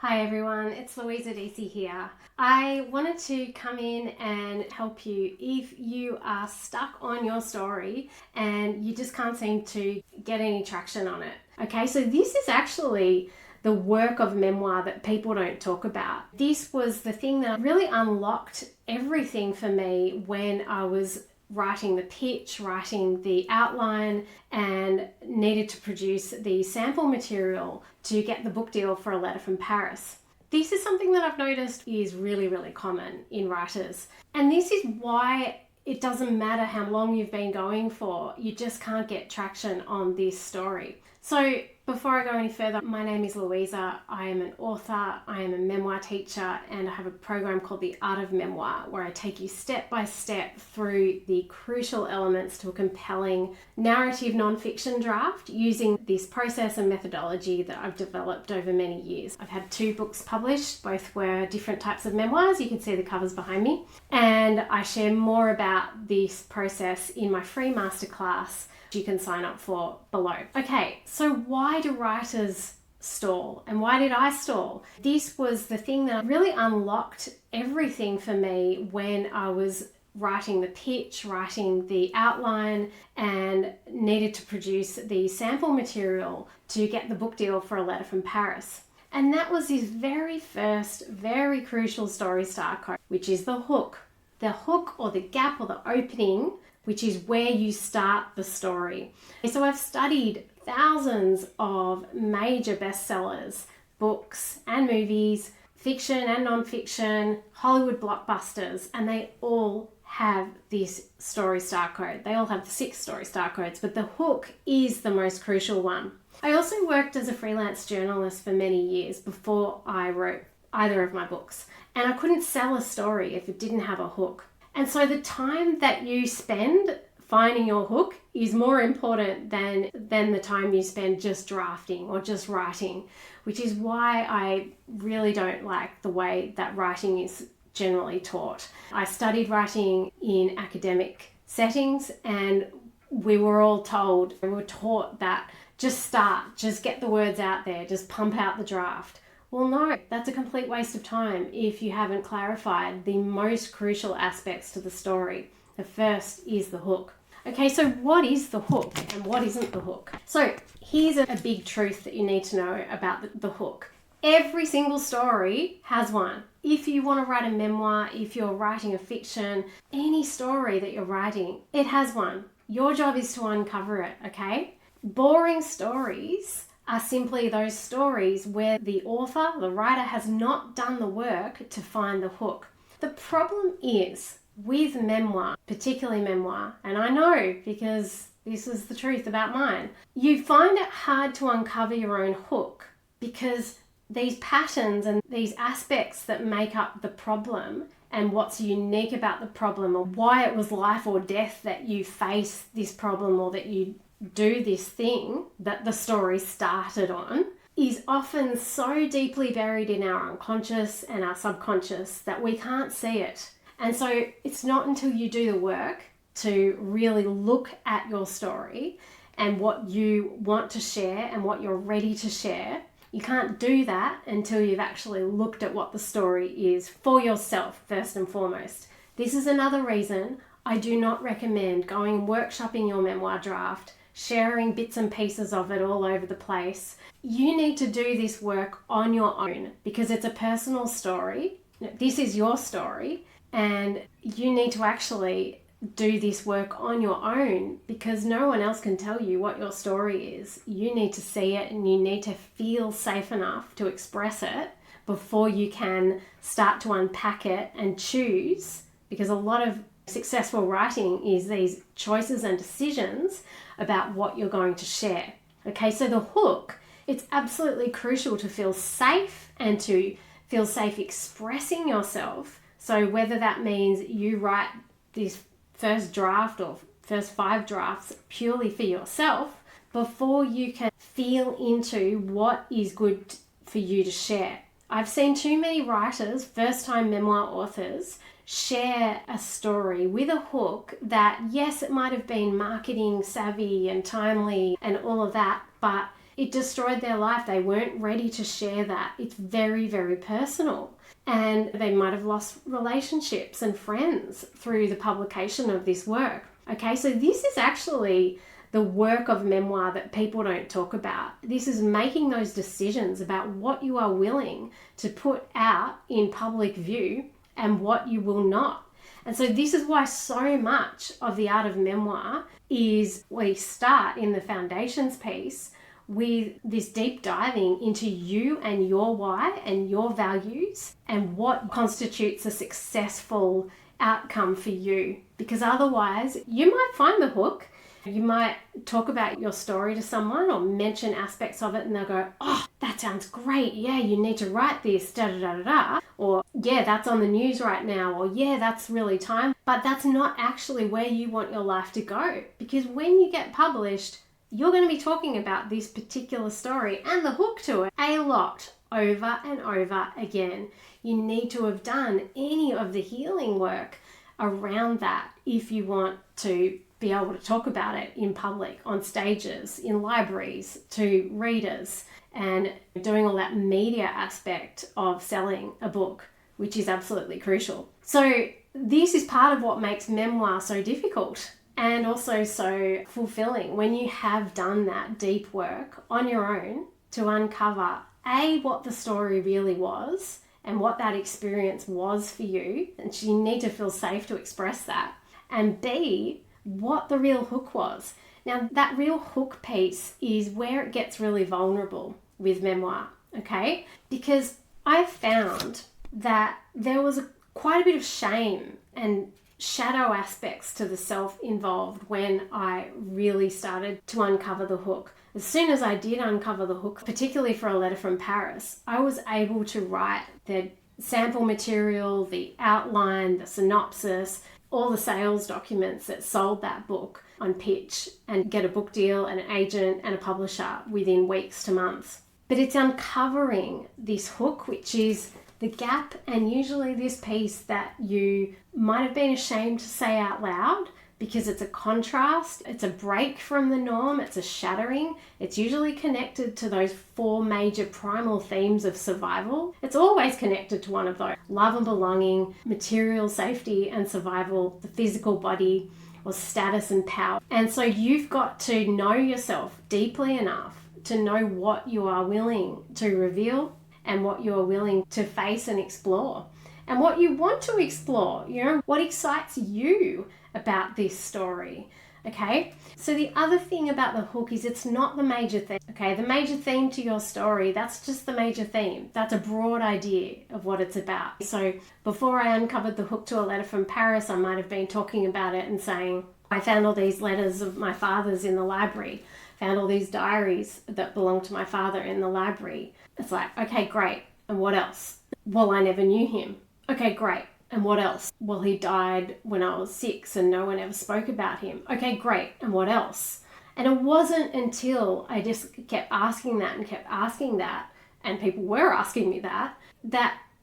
Hi everyone, it's Louisa Deasey here. I wanted to come in and help you if you are stuck on your story and you just can't seem to get any traction on it. Okay, so this is actually the work of memoir that people don't talk about. This was the thing that really unlocked everything for me when I was writing the pitch, writing the outline, and needed to produce the sample material to get the book deal for A Letter from Paris. This is something that I've noticed is really, really common in writers. And this is why it doesn't matter how long you've been going for, you just can't get traction on this story. So before I go any further, my name is Louisa. I am an author, I am a memoir teacher, and I have a program called The Art of Memoir where I take you step by step through the crucial elements to a compelling narrative nonfiction draft using this process and methodology that I've developed over many years. I've had 2 books published, both were different types of memoirs. You can see the covers behind me. And I share more about this process in my free masterclass you can sign up for below. Okay, so why do writers stall? And why did I stall? This was the thing that really unlocked everything for me when I was writing the pitch, writing the outline, and needed to produce the sample material to get the book deal for A Letter from Paris. And that was this very first, very crucial story start code, which is the hook. The hook or the gap or the opening, which is where you start the story. So I've studied thousands of major bestsellers, books and movies, fiction and non-fiction, Hollywood blockbusters, and they all have this story start code. They all have the 6 story start codes, but the hook is the most crucial one. I also worked as a freelance journalist for many years before I wrote either of my books, and I couldn't sell a story if it didn't have a hook. And so the time that you spend finding your hook is more important than the time you spend just drafting or just writing, which is why I really don't like the way that writing is generally taught. I studied writing in academic settings, and we were taught that just start, just get the words out there, just pump out the draft. Well, no, that's a complete waste of time if you haven't clarified the most crucial aspects to the story. The first is the hook. Okay, so what is the hook and what isn't the hook? So here's a big truth that you need to know about the hook. Every single story has one. If you want to write a memoir, if you're writing a fiction, any story that you're writing, it has one. Your job is to uncover it, okay? Boring stories are simply those stories where the author, the writer, has not done the work to find the hook. The problem is with memoir, particularly memoir, and I know because this is the truth about mine, you find it hard to uncover your own hook because these patterns and these aspects that make up the problem and what's unique about the problem or why it was life or death that you face this problem or that you do this thing that the story started on is often so deeply buried in our unconscious and our subconscious that we can't see it. And so it's not until you do the work to really look at your story and what you want to share and what you're ready to share. You can't do that until you've actually looked at what the story is for yourself, first and foremost. This is another reason I do not recommend going workshopping your memoir draft, sharing bits and pieces of it all over the place. You need to do this work on your own because it's a personal story. This is your story, and you need to actually do this work on your own because no one else can tell you what your story is. You need to see it and you need to feel safe enough to express it before you can start to unpack it and choose, because a lot of successful writing is these choices and decisions about what you're going to share. Okay, so the hook, it's absolutely crucial to feel safe and to feel safe expressing yourself. So whether that means you write this first draft or first 5 drafts purely for yourself before you can feel into what is good for you to share. I've seen too many writers, first-time memoir authors, share a story with a hook that, yes, it might have been marketing savvy and timely and all of that, but It destroyed their life. They weren't ready to share that. It's very, very personal. And they might have lost relationships and friends through the publication of this work. Okay, so this is actually the work of memoir that people don't talk about. This is making those decisions about what you are willing to put out in public view and what you will not. And so this is why so much of the art of memoir is we start in the foundations piece with this deep diving into you and your why and your values and what constitutes a successful outcome for you. Because otherwise, you might find the hook. You might talk about your story to someone or mention aspects of it and they'll go, oh, that sounds great. Yeah, you need to write this, da da da da da. Or, yeah, that's on the news right now. Or, yeah, that's really time. But that's not actually where you want your life to go. Because when you get published, you're going to be talking about this particular story and the hook to it a lot over and over again. You need to have done any of the healing work around that if you want to be able to talk about it in public, on stages, in libraries, to readers, and doing all that media aspect of selling a book, which is absolutely crucial. So this is part of what makes memoir so difficult and also so fulfilling when you have done that deep work on your own to uncover A, what the story really was and what that experience was for you. And you need to feel safe to express that. And B, what the real hook was. Now, that real hook piece is where it gets really vulnerable with memoir, okay? Because I've found that there was quite a bit of shame and shadow aspects to the self involved when I really started to uncover the hook. As soon as I did uncover the hook, particularly for A Letter from Paris, I was able to write the sample material, the outline, the synopsis, all the sales documents that sold that book on pitch and get a book deal, an agent and a publisher within weeks to months. But it's uncovering this hook, which is the gap and usually this piece that you might have been ashamed to say out loud because it's a contrast, it's a break from the norm, it's a shattering. It's usually connected to those 4 major primal themes of survival. It's always connected to one of those: love and belonging, material safety and survival, the physical body, or status and power. And so you've got to know yourself deeply enough to know what you are willing to reveal and what you are willing to face and explore, and what you want to explore, you know, what excites you about this story, okay? So the other thing about the hook is it's not the major theme, okay? The major theme to your story, that's just the major theme. That's a broad idea of what it's about. So before I uncovered the hook to A Letter from Paris, I might have been talking about it and saying, I found all these letters of my father's in the library, found all these diaries that belonged to my father in the library. It's like, okay, great. And what else? Well, I never knew him. Okay, great. And what else? Well, he died when I was 6 and no one ever spoke about him. Okay, great. And what else? And it wasn't until I just kept asking that and kept asking that, and people were asking me that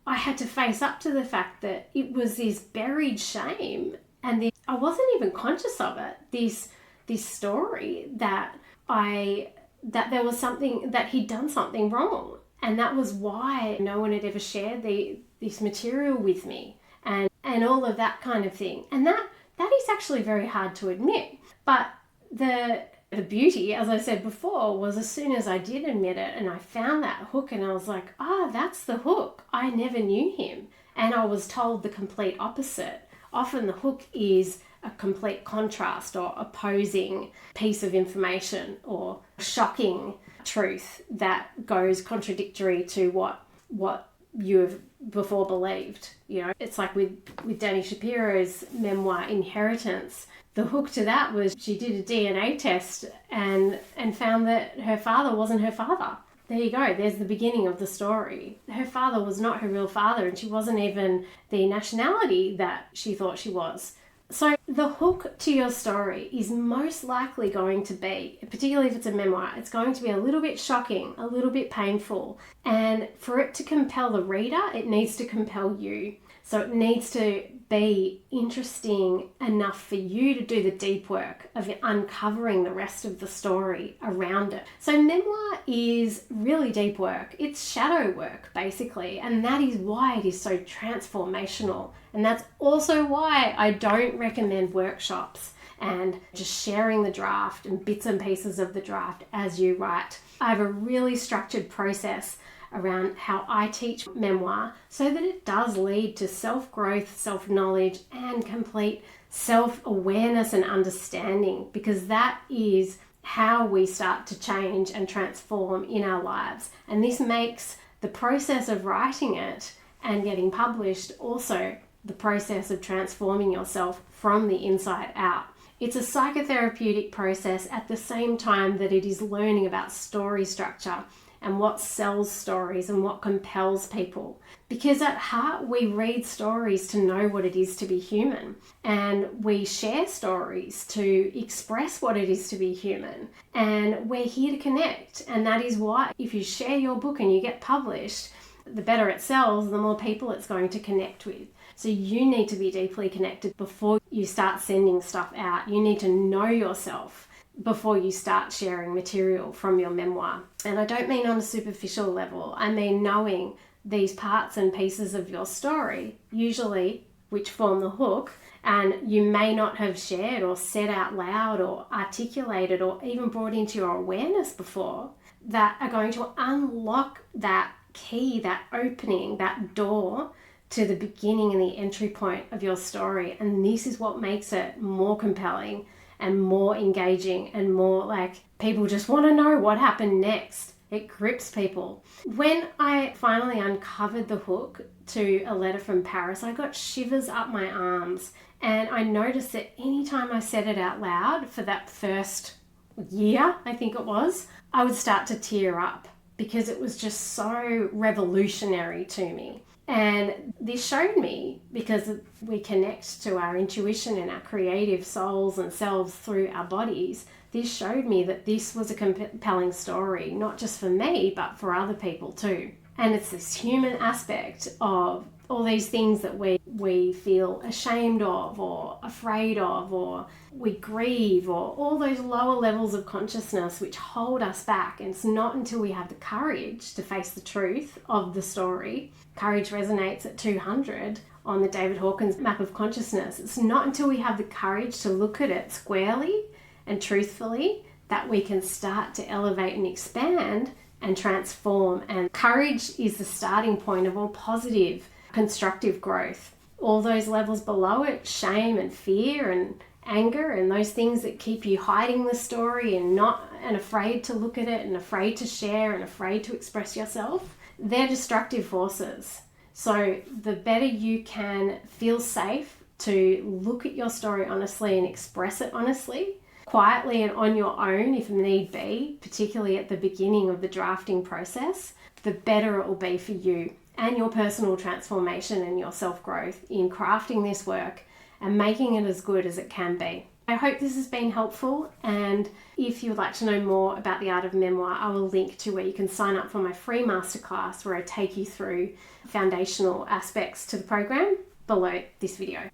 I had to face up to the fact that it was this buried shame and I wasn't even conscious of it. This story that there was something, that he'd done something wrong. And that was why no one had ever shared this material with me and all of that kind of thing. And that is actually very hard to admit. But the beauty, as I said before, was as soon as I did admit it and I found that hook and I was like, that's the hook. I never knew him. And I was told the complete opposite. Often the hook is a complete contrast or opposing piece of information or shocking truth that goes contradictory to what you have before believed. You know, it's like with Dani Shapiro's memoir Inheritance. The hook to that was she did a DNA test and found that her father wasn't her father. There you go. There's the beginning of the story. Her father was not her real father, and she wasn't even the nationality that she thought she was. So the hook to your story is most likely going to be, particularly if it's a memoir, it's going to be a little bit shocking, a little bit painful. And for it to compel the reader, it needs to compel you. So it needs to be interesting enough for you to do the deep work of uncovering the rest of the story around it. So memoir is really deep work. It's shadow work, basically, and that is why it is so transformational. And that's also why I don't recommend workshops and just sharing the draft and bits and pieces of the draft as you write. I have a really structured process around how I teach memoir so that it does lead to self-growth, self-knowledge, and complete self-awareness and understanding, because that is how we start to change and transform in our lives. And this makes the process of writing it and getting published also the process of transforming yourself from the inside out. It's a psychotherapeutic process at the same time that it is learning about story structure and what sells stories and what compels people. Because at heart, we read stories to know what it is to be human, and we share stories to express what it is to be human, and we're here to connect. And that is why if you share your book and you get published, the better it sells, the more people it's going to connect with. So you need to be deeply connected before you start sending stuff out. You need to know yourself before you start sharing material from your memoir. And I don't mean on a superficial level. I mean knowing these parts and pieces of your story, usually which form the hook, and you may not have shared or said out loud or articulated or even brought into your awareness before, that are going to unlock that key, that opening, that door to the beginning and the entry point of your story. And this is what makes it more compelling and more engaging and more like people just want to know what happened next. It grips people. When I finally uncovered the hook to A Letter from Paris, I got shivers up my arms, and I noticed that anytime I said it out loud for that first year, I think it was, I would start to tear up because it was just so revolutionary to me. And this showed me, because we connect to our intuition and our creative souls and selves through our bodies, this showed me that this was a compelling story, not just for me, but for other people too. And it's this human aspect of all these things that we feel ashamed of or afraid of, or we grieve, or all those lower levels of consciousness which hold us back. And it's not until we have the courage to face the truth of the story. Courage resonates at 200 on the David Hawkins map of consciousness. It's not until we have the courage to look at it squarely and truthfully that we can start to elevate and expand and transform. And courage is the starting point of all positive, constructive growth. All those levels below it, shame and fear and anger and those things that keep you hiding the story and afraid to look at it and afraid to share and afraid to express yourself, they're destructive forces. So the better you can feel safe to look at your story honestly and express it honestly, quietly and on your own if need be, particularly at the beginning of the drafting process, the better it will be for you and your personal transformation and your self-growth in crafting this work and making it as good as it can be. I hope this has been helpful, and if you would like to know more about the art of memoir, I will link to where you can sign up for my free masterclass where I take you through foundational aspects to the program below this video.